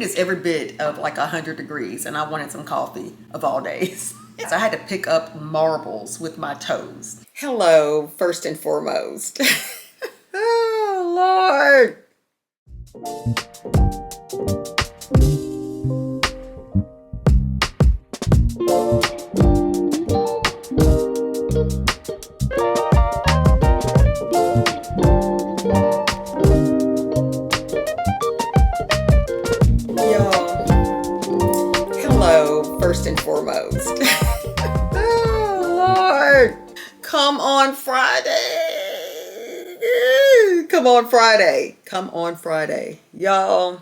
It's every bit of like 100 degrees, and I wanted some coffee of all days. So I had to pick up marbles with my toes. Hello, first and foremost. Oh, Lord. Hello, first and foremost. Oh, Lord. Come on Friday. Come on Friday. Come on Friday. Y'all,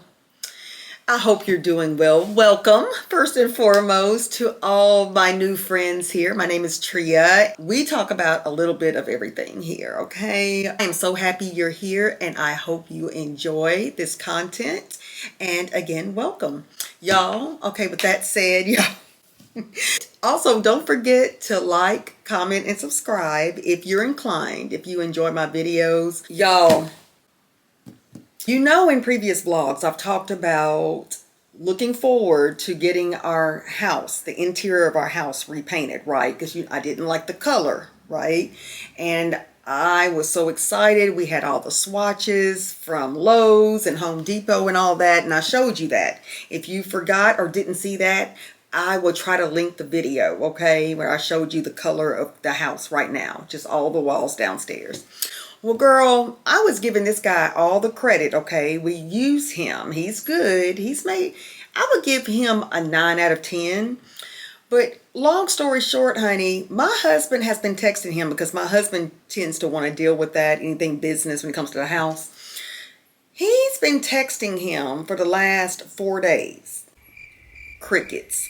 I hope you're doing well. Welcome, first and foremost, to all my new friends here. My name is Tria. We talk about a little bit of everything here, okay? I am so happy you're here, and I hope you enjoy this content. And again, welcome. Y'all, okay, with that said, y'all, also, don't forget to like, comment, and subscribe if you're inclined, if you enjoy my videos. Y'all, you know, in previous vlogs, I've talked about looking forward to getting our house, the interior of our house repainted, right? Because I didn't like the color, right? And I was so excited. We had all the swatches from Lowe's and Home Depot and all that, and I showed you that. If you forgot or didn't see that, I will try to link the video, okay, where I showed you the color of the house right now, just all the walls downstairs. Well, girl, I was giving this guy all the credit, okay? We use him. He's good. I would give him a 9 out of 10. But long story short, honey, my husband has been texting him because my husband tends to want to deal with that, anything business when it comes to the house. He's been texting him for the last 4 days. Crickets.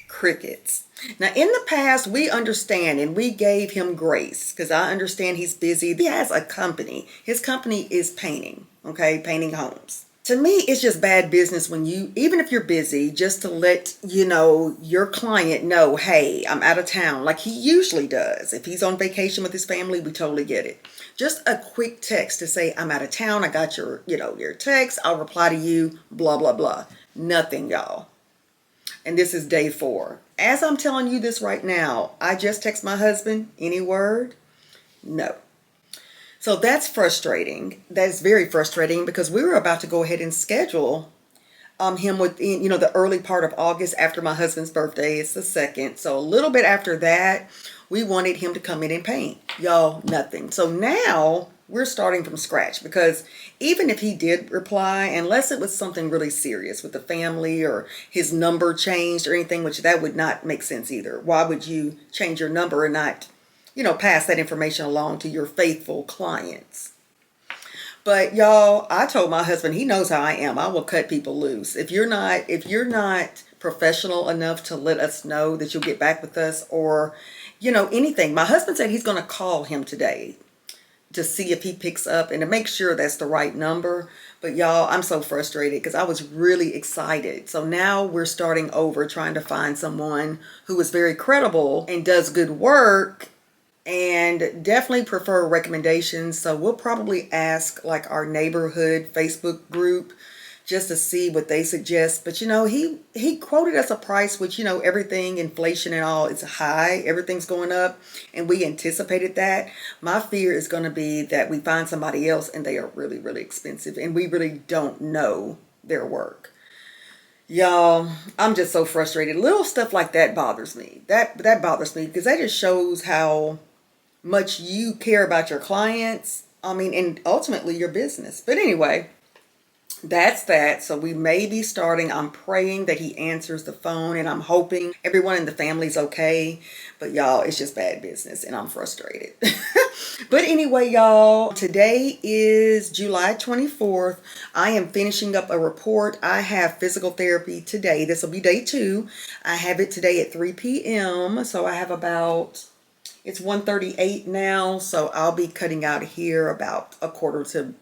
Crickets. Now, in the past, we understand and we gave him grace because I understand he's busy. He has a company. His company is painting, okay, painting homes. To me, it's just bad business when even if you're busy, just to let, your client know, hey, I'm out of town, like he usually does. If he's on vacation with his family, we totally get it. Just a quick text to say, I'm out of town. I got your text. I'll reply to you, blah, blah, blah. Nothing, y'all. And this is day 4. As I'm telling you this right now, I just text my husband, any word? No. So that's frustrating. That's very frustrating because we were about to go ahead and schedule him within, the early part of August after my husband's birthday. It's the 2nd. So a little bit after that, we wanted him to come in and paint. Y'all, nothing. So now we're starting from scratch because even if he did reply, unless it was something really serious with the family or his number changed or anything, which that would not make sense either. Why would you change your number and not, pass that information along to your faithful clients? But y'all, I told my husband, he knows how I am. I will cut people loose. If you're not professional enough to let us know that you'll get back with us or, anything. My husband said he's going to call him today to see if he picks up and to make sure that's the right number. But y'all, I'm so frustrated because I was really excited. So now we're starting over trying to find someone who is very credible and does good work and definitely prefer recommendations. So we'll probably ask like our neighborhood Facebook group just to see what they suggest. But he quoted us a price, which, everything, inflation and all, is high. Everything's going up. And we anticipated that. My fear is going to be that we find somebody else and they are really, really expensive. And we really don't know their work. Y'all, I'm just so frustrated. Little stuff like that bothers me. That bothers me because that just shows how much you care about your clients. And ultimately your business. But anyway, that's that. So we may be starting. I'm praying that he answers the phone and I'm hoping everyone in the family's okay. But y'all, it's just bad business and I'm frustrated. But anyway, y'all, today is July 24th. I am finishing up a report. I have physical therapy today. This will be day 2. I have it today at 3 p.m. So I have it's 1:38 now. So I'll be cutting out here about 2:45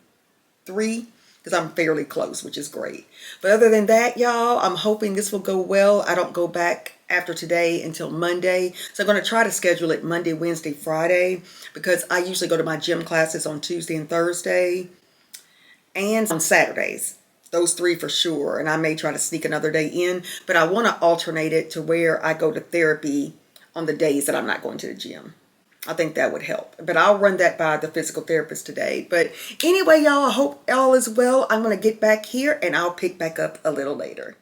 because I'm fairly close, which is great. But other than that, y'all, I'm hoping this will go well. I don't go back after today until Monday. So I'm going to try to schedule it Monday, Wednesday, Friday, because I usually go to my gym classes on Tuesday and Thursday and on Saturdays. Those 3 for sure. And I may try to sneak another day in, but I want to alternate it to where I go to therapy on the days that I'm not going to the gym. I think that would help. But I'll run that by the physical therapist today. But anyway, y'all, I hope all is well. I'm going to get back here and I'll pick back up a little later.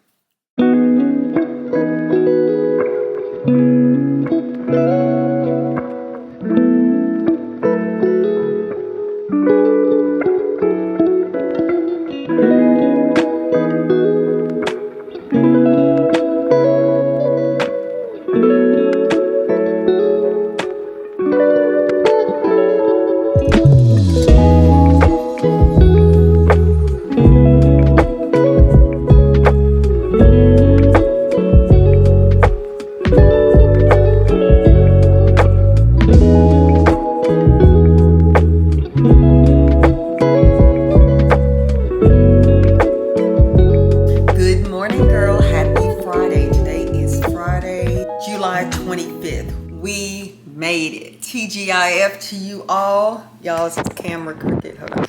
We made it. TGIF to you all. Y'all, is this camera crooked? Hold on.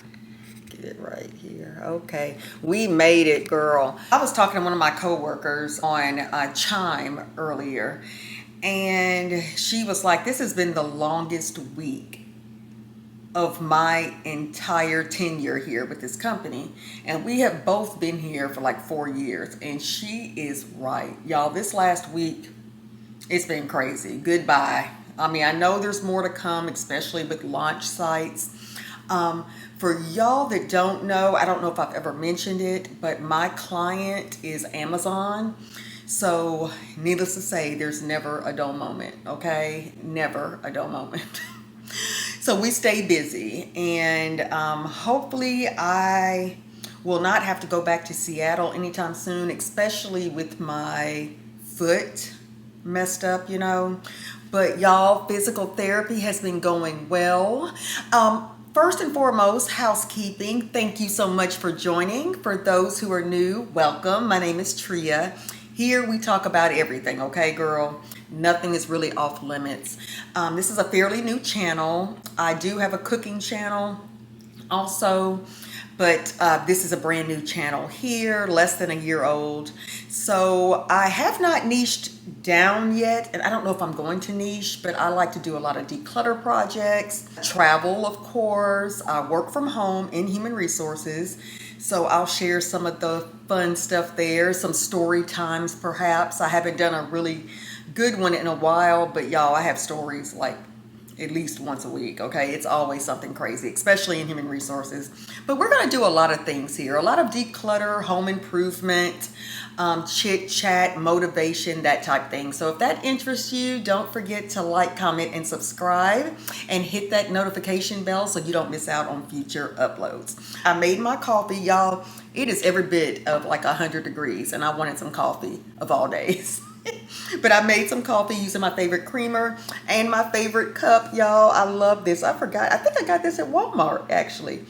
Get it right here. Okay. We made it, girl. I was talking to one of my coworkers on Chime earlier, and she was like, this has been the longest week of my entire tenure here with this company. And we have both been here for like 4 years. And she is right. Y'all, this last week, it's been crazy. Goodbye. I mean, I know there's more to come, especially with launch sites. For y'all that don't know, I don't know if I've ever mentioned it, but my client is Amazon. So needless to say, there's never a dull moment, okay? Never a dull moment. So we stay busy, and hopefully I will not have to go back to Seattle anytime soon, especially with my foot messed up, you know. But y'all, physical therapy has been going well. First and foremost, housekeeping. Thank you so much for joining. For those who are new, welcome. My name is Tria. Here we talk about everything, okay, girl? Nothing is really off limits. This is a fairly new channel. I do have a cooking channel also, but this is a brand new channel here, less than a year old. So I have not niched down yet, and I don't know if I'm going to niche, but I like to do a lot of declutter projects, travel, of course. I work from home in human resources, so I'll share some of the fun stuff there, some story times perhaps. I haven't done a really good one in a while, but y'all, I have stories like at least once a week, okay? It's always something crazy, especially in human resources. But we're gonna do a lot of things here, a lot of declutter, home improvement, chit chat, motivation, that type thing. So if that interests you, don't forget to like, comment, and subscribe, and hit that notification bell so you don't miss out on future uploads. I made my coffee, y'all. It is every bit of like 100 degrees, and I wanted some coffee of all days. But I made some coffee using my favorite creamer and my favorite cup, y'all. I love this. I forgot. I think I got this at Walmart, actually.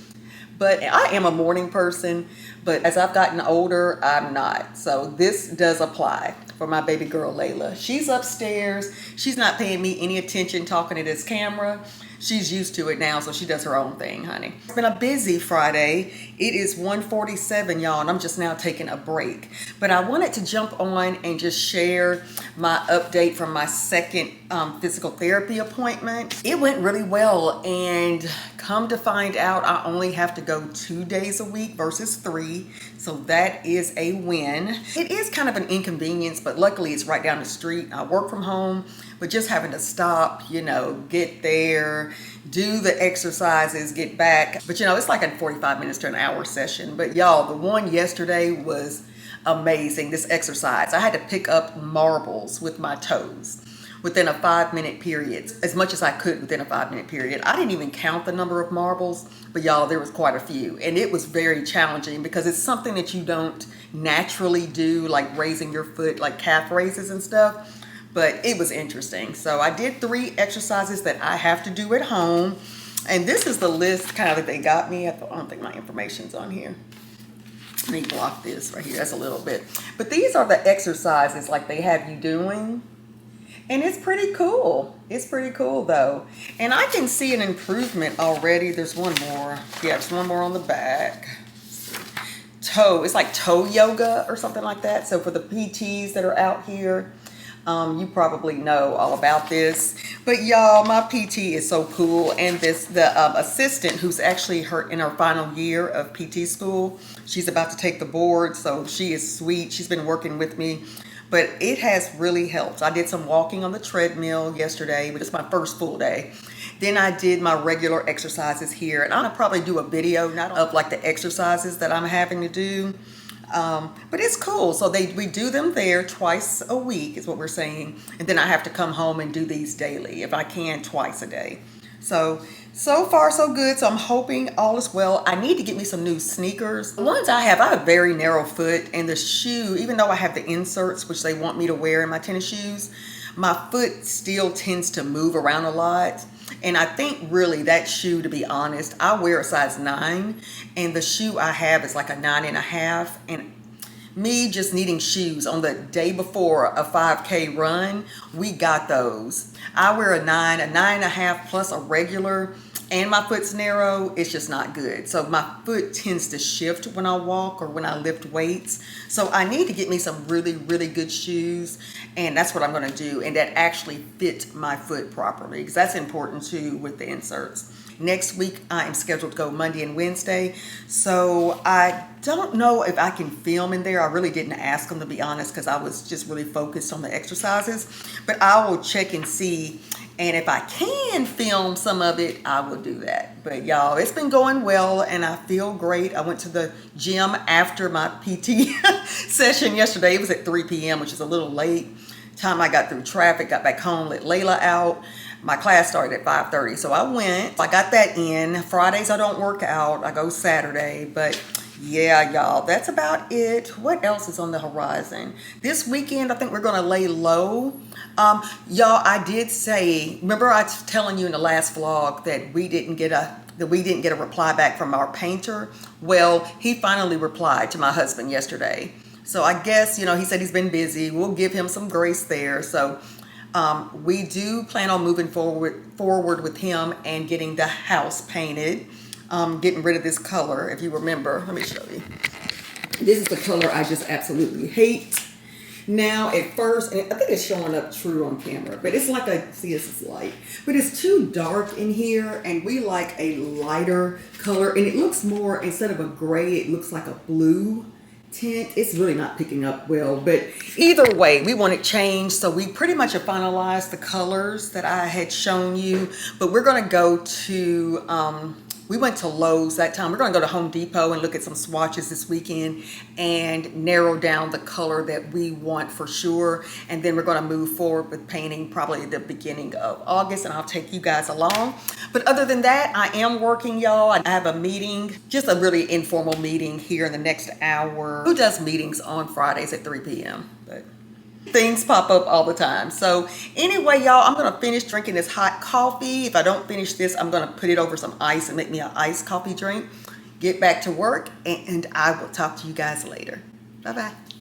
But I am a morning person, but as I've gotten older, I'm not. So this does apply for my baby girl, Layla. She's upstairs. She's not paying me any attention talking to this camera. She's used to it now, so she does her own thing, honey. It's been a busy Friday. It is 1:47, y'all, and I'm just now taking a break. But I wanted to jump on and just share my update from my second physical therapy appointment. It went really well, and come to find out, I only have to go 2 days a week versus 3. So that is a win. It is kind of an inconvenience, but luckily it's right down the street. I work from home, but just having to stop, you know, get there, do the exercises, get back. But you know, it's like a 45 minutes to an hour session. But y'all, the one yesterday was amazing, this exercise. I had to pick up marbles with my toes within a 5-minute period, as much as I could within a 5-minute period. I didn't even count the number of marbles, but y'all, there was quite a few. And it was very challenging because it's something that you don't naturally do, like raising your foot, like calf raises and stuff. But it was interesting. So I did 3 exercises that I have to do at home. And this is the list kind of that they got me. I don't think my information's on here. Let me block this right here. That's a little bit. But these are the exercises like they have you doing. And it's pretty cool. It's pretty cool though. And I can see an improvement already. There's one more. Yeah, there's one more on the back. it's like toe yoga or something like that. So for the PTs that are out here, you probably know all about this. But y'all, my PT is so cool. And the assistant, who's actually in her final year of PT school, she's about to take the board. So she is sweet. She's been working with me. But it has really helped. I did some walking on the treadmill yesterday, which is my first full day. Then I did my regular exercises here. And I'll probably do a video, not of like the exercises that I'm having to do. But it's cool. So we do them there twice a week is what we're saying. And then I have to come home and do these daily, if I can, twice a day. So far so good. So I'm hoping all is well. I need to get me some new sneakers. The ones I have a very narrow foot, and the shoe, even though I have the inserts, which they want me to wear in my tennis shoes, my foot still tends to move around a lot. And I think really that shoe, to be honest, I wear a size 9, and the shoe I have is like a 9.5. And me just needing shoes on the day before a 5K run, we got those. I wear a 9.5 plus a regular, and my foot's narrow. It's just not good. So my foot tends to shift when I walk or when I lift weights. So I need to get me some really, really good shoes, and that's what I'm going to do, and that actually fit my foot properly, because that's important too with the inserts. Next week, I am scheduled to go Monday and Wednesday, so I don't know if I can film in there. I really didn't ask them, to be honest, because I was just really focused on the exercises, but I will check and see, and if I can film some of it, I will do that. But y'all, it's been going well, and I feel great. I went to the gym after my PT session yesterday. It was at 3 p.m., which is a little late. Time I got through traffic, got back home, let Layla out. My class started at 5:30, so I went. I got that in. Fridays I don't work out. I go Saturday, but yeah, y'all, that's about it. What else is on the horizon? This weekend, I think we're gonna lay low. Y'all, I did say, remember I was telling you in the last vlog that we didn't get a reply back from our painter? Well, he finally replied to my husband yesterday. So I guess, he said he's been busy. We'll give him some grace there. So we do plan on moving forward with him and getting the house painted, getting rid of this color. If you remember, let me show you. This is the color I just absolutely hate. Now, at first, and I think it's showing up true on camera, but it's like see, this is light, but it's too dark in here, and we like a lighter color, and it looks more, instead of a gray, it looks like a blue tint. It's really not picking up well, but either way, we want it changed. So we pretty much have finalized the colors that I had shown you, but we're going to go to we went to Lowe's that time. We're going to go to Home Depot and look at some swatches this weekend and narrow down the color that we want for sure. And then we're going to move forward with painting probably at the beginning of August, and I'll take you guys along. But other than that, I am working, y'all. I have a meeting, just a really informal meeting here in the next hour. Who does meetings on Fridays at 3 p.m.? But things pop up all the time. So anyway, y'all, I'm gonna finish drinking this hot coffee. If I don't finish this, I'm gonna put it over some ice and make me an iced coffee drink, get back to work, and I will talk to you guys later. Bye-bye.